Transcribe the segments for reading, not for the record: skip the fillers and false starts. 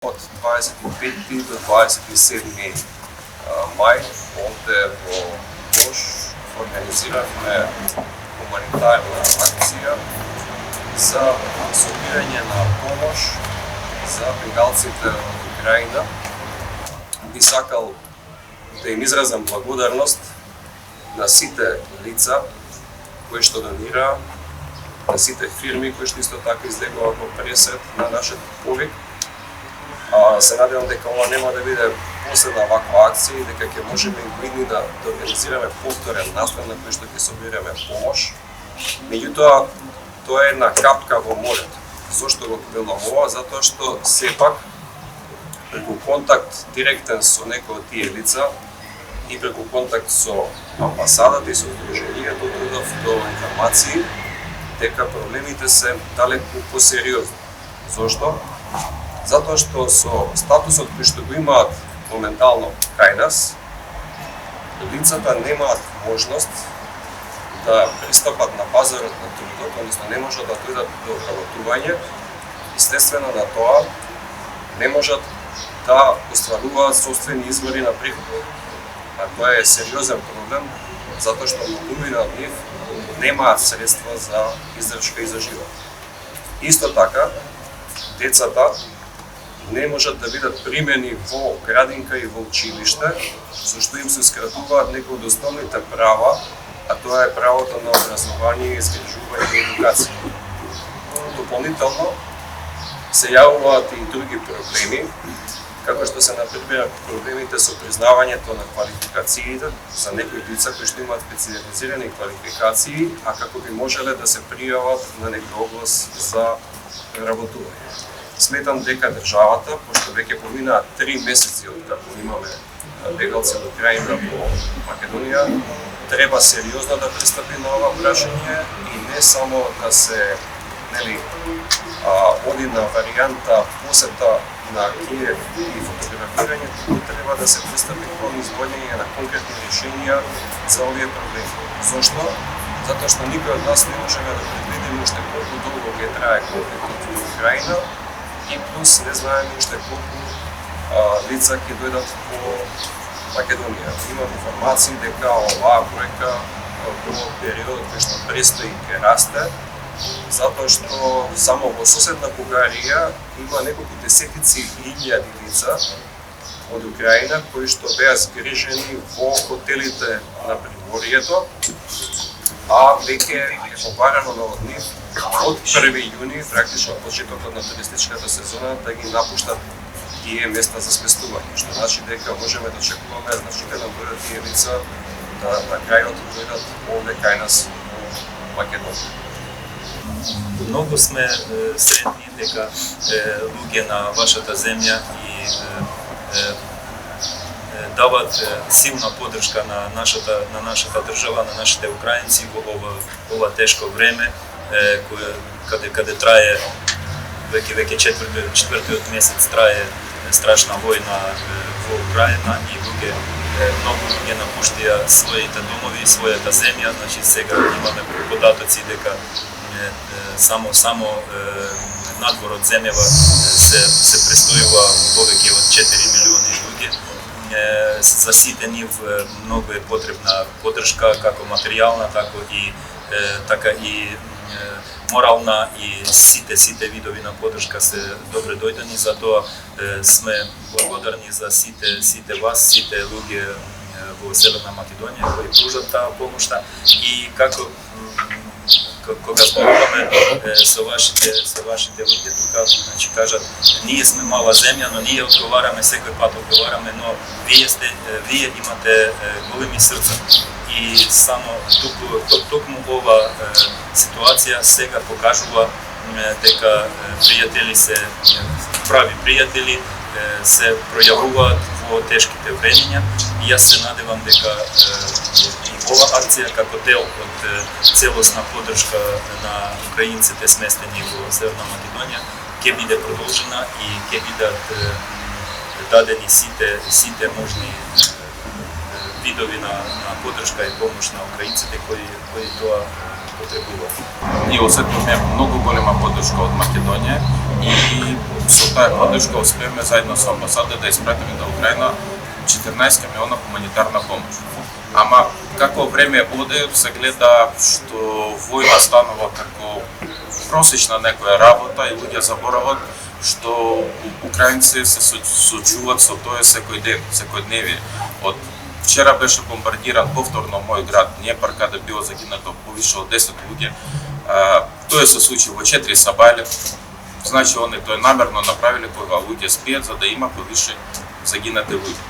Od 25. do 27. мај овде во Бош организиравме хуманитарна акција за собирање на помош за бегалците од Украина. Би сакал да им изразам благодарност на сите лица кои што донираа, на сите фирми кои што исто така излегува во пресет на нашиот повик. Се надевам дека ова нема да биде последна ваква акција и дека ќе можеме и години да организираме повторен настан на кој што ќе собираме помош. Меѓутоа, тоа е една капка во морето. Зошто го велам ова? Затоа што сепак преку контакт директен со некои од тие лица и преку контакт со амбасадата и со Сдруженијето додав до информации дека проблемите се далеку посериозни. Зошто? Затоа што со статусот кој што го имаат моментално кај нас, лицата немаат можност да пристапат на пазарот на трудот, односно не можат да дојдат до работување, и следствено на тоа не можат да остваруваат собствени извори на приход. А тоа е сериозен проблем, затоа што многумина од нив немаат средства за издржка и за живот. Исто така, децата не можат да бидат примени во градинка и во училиште, зашто им се скратуваат некои од основните права, а тоа е правото на образование, изгражување и едукација. Дополнително се јавуваат и други проблеми, како што се например проблемите со признавањето на квалификациите за некои лица кои што имаат специјализирани квалификации, а како би можеле да се пријават на некој оглас за работување. Сметам дека државата, пошто веќе поминаа 3 месеци од како имаме бегалци од Украина во Македонија, треба сериозно да пристапи на ова прашање и не само да се оди на варијанта посета на Киев и фотографирање, туку треба да се пристапи кон изводење на конкретни решенија за овие проблеми. Зошто? Затоа што никој од нас не можеме да предвидиме уште колку долго ќе трае конфликтот во Украина, и плюс не знаеме уште колку лица ќе дојдат во Македонија. Имам информации дека оваа бројка во периодот кој што престои ќе расте, затоа што само во соседна Бугарија има неколку десетици илјади лица од Украина кои што беа згрижени во хотелите на Приморието, а веќе е побарано од нив од 1 јуни, практично почетокот на туристичката сезона, да ги напуштат тие места за сместување, што значи дека можеме да очекуваме значителен број од тие лица да на крајот дојдат овде кај нас во Македонија. Многу сме сретни дека луѓе на вашата земја и дават силна поддршка на нашата држава, на нашите украинци во ова тешко време, каде трае веќе четвртиот месец трае страшна војна во Украина и многу луѓе напуштија своите домови, својата земја. Значи сега имаме податоци дека само надвор од земјава се престојува повеќе од 4 милиони луѓе. За сите нив многу е потребна поддршка, како материјална, така и морална, и сите видови на поддршка се добре дојдени, затоа сме благодарни за сите вас, сите луѓе во Северна Македонија кои пружат таа помошта, и кога зборуваме со вашите луѓе тука, значи кажат, ние сме мала земја, но ние одговараме, секој пат одговараме, но вие имате големи срца. И само токму ова ситуација сега покажува дека прави пријатели се пројавуваат во тешките времиња, и јас се надевам дека и ова акција како дел од целосна поддршка на украинците сместени во Северна Македонија ќе биде продолжена и ќе бидат дадени сите можни видови на поддршка и помош на украинците кои тоа потребуваат. Ние осетивме многу голема поддршка од Македонија и со таа поддршка успеевме заедно со амбасада да испратиме до Украина 14 камиона хуманитарна помош. Ама како време оде се гледа што војна станува како просечна некоја работа и луѓе заборават што украинци се сочуват со тоа секојдневие. Од вчера беше бомбардиран повторно мој град Днепар, каде било загинато повише од 10 луѓе. Тоа се случи во 4 сабајле. Значи, они тоа намерно направиле кога луѓе спијат, за да има повише загинати луѓе.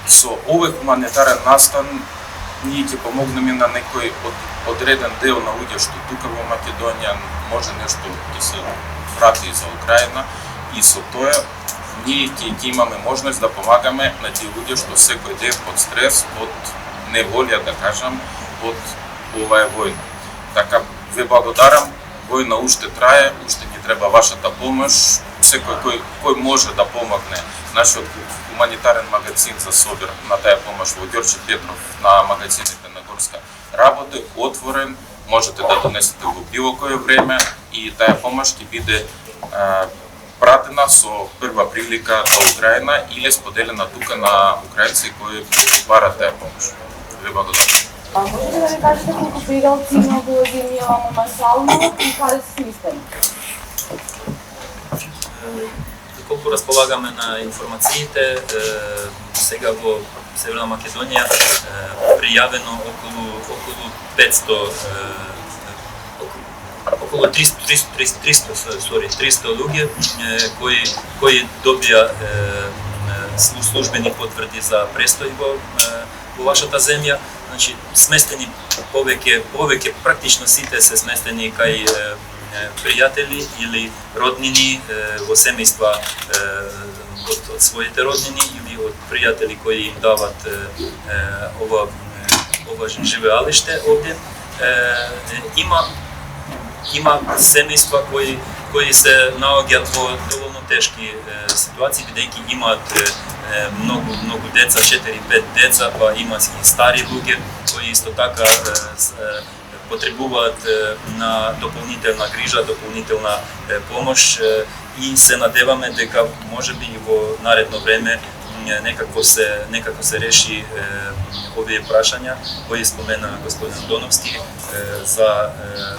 Со овој хуманитарен настан, ние ќе помогнеме на некој одреден дел на луѓе што тука во Македонија може нешто ќе се прати за Украина и со тоа ние ќе имаме можност да помагаме на тие луѓе што секој ден под стрес, под неволја, да кажам, од оваа војна. Така, ве благодарам, војна уште трае, уште ни треба вашата помош, секој кој може да помогне. Нашиот хуманитарен магазин за собир на таа помош во Ѓорче Петров, на магазините на Горска работи, отворен, можете да донесете во било кое време и таа помош ќе биде пратена со прва прилика на Украина или споделена тука на украинци кои барат таа помош. Ве благодарам. Можете да ми кажете колку пријателци има во земја масално и каде се сместени? Колку располагаме на информациите, сега во Северна Македонија пријавено околу 300 луѓе кои добија службени потврди за престој во вашата земја. Значи, сместени повеќе практично сите се сместени кај пријатели или роднини во семејства од своите роднини или од пријатели кои им дават ова живеалиште овде. Има семејства кои се наоѓаат во доволно тешки ситуации, бидејќи имаат многу деца, 4-5 деца, па има и стари луѓе кои исто така потребуваат на дополнителна грижа, дополнителна помош и се надеваме дека можеби и во наредно време некако се реши овие прашања кои спомена господин Доновски за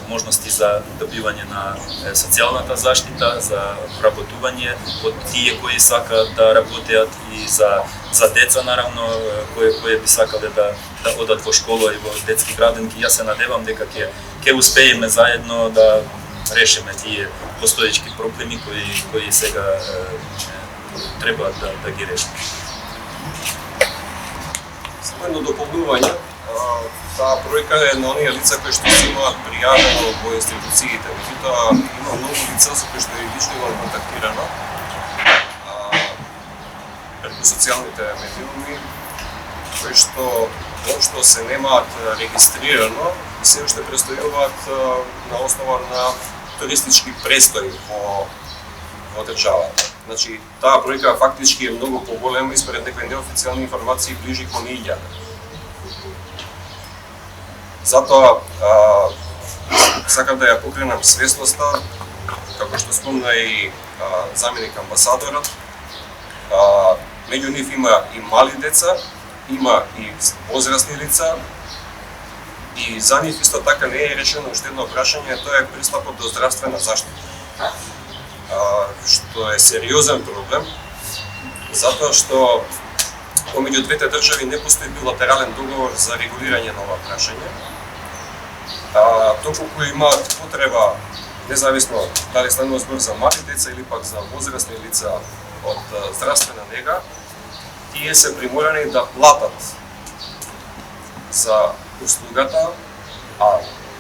можности за добивање на социјалната заштита, за вработување од тие кои сакаат да работеат и за деца наравно кои би сакале да одат во школа и во детски градинки. Јас се надевам дека ќе успееме заедно да решиме тие постоечки проблеми кои сега треба да ги решиме. Само едно дополнување, таа бројка е на оние лица кои што се имаат пријавено во институциите. Меѓутоа, има многу лица со кои што е лично имам контактирано преку социјалните медиуми, кои што воопшто се немаат регистрирано и се уште престојуваат на основа на туристички престои во државата. Значи, таа бројка фактички е многу поголема и според некои неофицијални информации ближи кон 1000. Затоа сакам да ја покренам свесноста, како што спомна и заменик амбасадорот. Меѓу нив има и мали деца, има и возрастни лица, и за нив исто така не е решено уште едно прашање, тоа е пристапот до здравствена заштита. Што е сериозен проблем, затоа што помеѓу двете држави не постои билатерален договор за регулирање на ова прашање. Доколку имаат потреба, независно дали станува збор за мали деца или пак за возрастни лица од здравствена нега, тие се приморани да платат за услугата,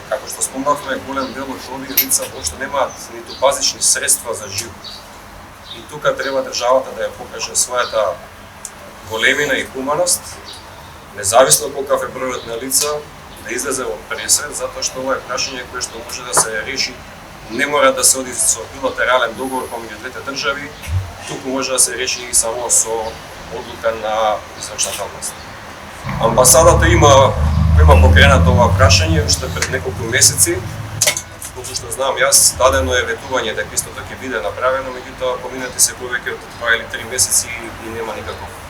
како што спомнавме, голем дел од овие лица воопшто немаат ниту базични средства за живот. И тука треба државата да ја покаже својата големина и хуманост, независно колкав е бројот на лица, да излезе во пресред, затоа што ова е прашање кое што може да се реши, не мора да се оди со билатерален договор помеѓу двете држави, туку може да се реши и само со одлука на извршната власт. Амбасадата има покренато ова прашање уште пред неколку месеци. колку што знам јас, дадено е ветување дека истото ќе биде направено, меѓутоа поминати се повеќе од 2 или 3 месеци и нема никаков